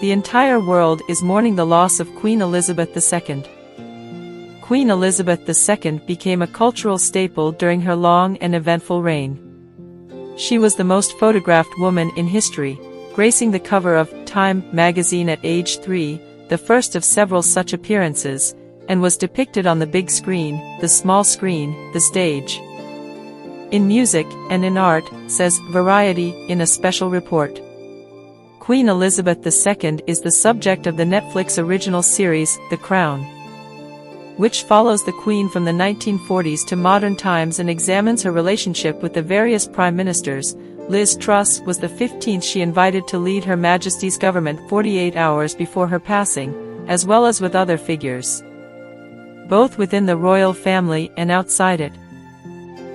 The entire world is mourning the loss of Queen Elizabeth II. Queen Elizabeth II became a cultural staple during her long and eventful reign. She was the most photographed woman in history, gracing the cover of Time magazine at age 3, the first of several such appearances, and was depicted on the big screen, the small screen, the stage. In music and in art, says Variety in a special report. Queen Elizabeth II is the subject of the Netflix original series, The Crown, which follows the Queen from the 1940s to modern times and examines her relationship with the various prime ministers. Liz Truss was the 15th she invited to lead Her Majesty's government 48 hours before her passing, as well as with other figures, both within the royal family and outside it.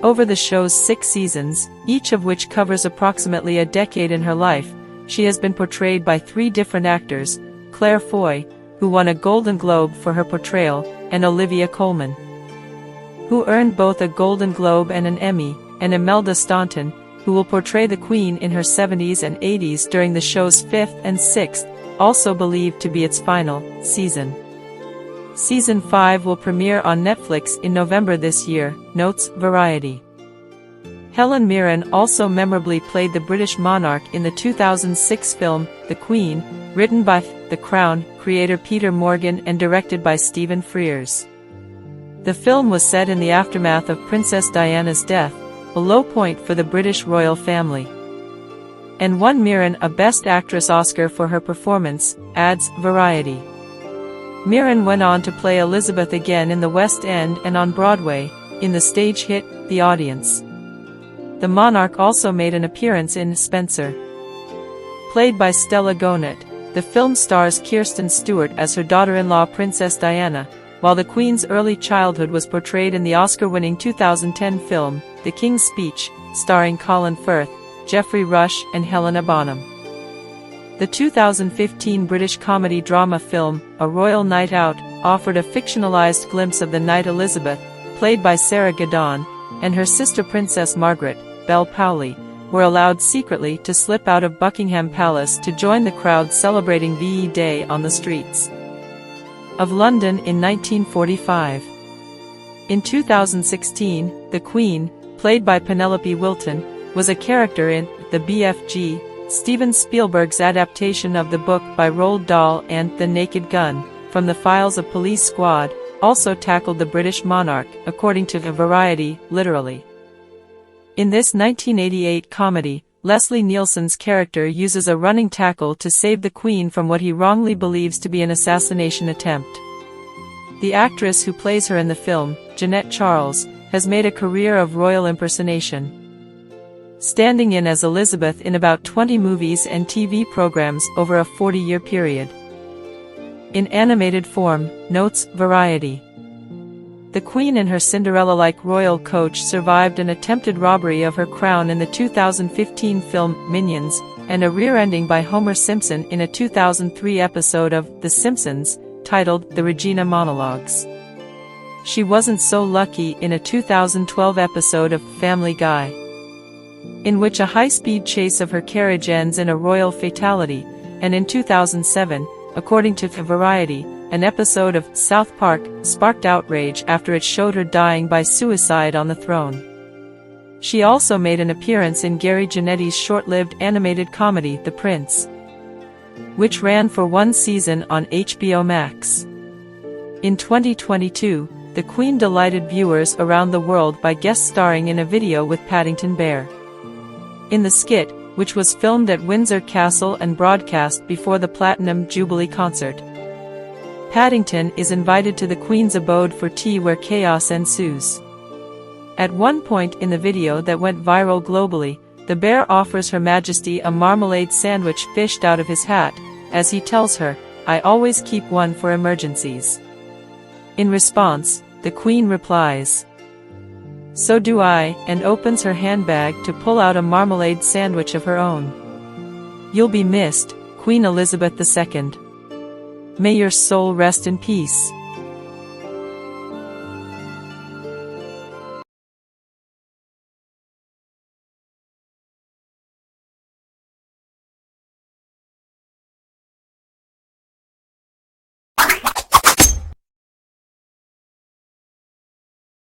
Over the show's 6 seasons, each of which covers approximately a decade in her life, she has been portrayed by 3 different actors: Claire Foy, who won a Golden Globe for her portrayal, and Olivia Colman, who earned both a Golden Globe and an Emmy, and Imelda Staunton, who will portray the Queen in her 70s and 80s during the show's 5th and 6th, also believed to be its final season. Season 5 will premiere on Netflix in November this year, notes Variety. Helen Mirren also memorably played the British monarch in the 2006 film, The Queen, written by The Crown creator Peter Morgan and directed by Stephen Frears. The film was set in the aftermath of Princess Diana's death, a low point for the British royal family, and won Mirren a Best Actress Oscar for her performance, adds Variety. Mirren went on to play Elizabeth again in the West End and on Broadway, in the stage hit, The Audience. The monarch also made an appearance in Spencer, played by Stella Gonet. The film stars Kirsten Stewart as her daughter-in-law Princess Diana, while the Queen's early childhood was portrayed in the Oscar-winning 2010 film, The King's Speech, starring Colin Firth, Geoffrey Rush and Helena Bonham. The 2015 British comedy drama film, A Royal Night Out, offered a fictionalized glimpse of the Night Elizabeth, played by Sarah Gadon, and her sister Princess Margaret, Belle Powley, were allowed secretly to slip out of Buckingham Palace to join the crowd celebrating VE Day on the streets of London in 1945. In 2016, the Queen, played by Penelope Wilton, was a character in The BFG, Steven Spielberg's adaptation of the book by Roald Dahl, and The Naked Gun, from the Files of Police Squad, also tackled the British monarch, according to Variety, literally. In this 1988 comedy, Leslie Nielsen's character uses a running tackle to save the Queen from what he wrongly believes to be an assassination attempt. The actress who plays her in the film, Jeanette Charles, has made a career of royal impersonation, standing in as Elizabeth in about 20 movies and TV programs over a 40-year period. In animated form, notes Variety. The Queen and her Cinderella-like royal coach survived an attempted robbery of her crown in the 2015 film Minions, and a rear-ending by Homer Simpson in a 2003 episode of The Simpsons, titled The Regina Monologues. She wasn't so lucky in a 2012 episode of Family Guy, in which a high-speed chase of her carriage ends in a royal fatality, and in 2007, according to Variety, an episode of South Park sparked outrage after it showed her dying by suicide on the throne. She also made an appearance in Gary Janetti's short-lived animated comedy The Prince, which ran for 1 season on HBO Max. In 2022, the Queen delighted viewers around the world by guest-starring in a video with Paddington Bear. In the skit, which was filmed at Windsor Castle and broadcast before the Platinum Jubilee concert, Paddington is invited to the Queen's abode for tea where chaos ensues. At one point in the video that went viral globally, the bear offers Her Majesty a marmalade sandwich fished out of his hat, as he tells her, "I always keep one for emergencies." In response, the Queen replies, "So do I," and opens her handbag to pull out a marmalade sandwich of her own. You'll be missed, Queen Elizabeth II. May your soul rest in peace.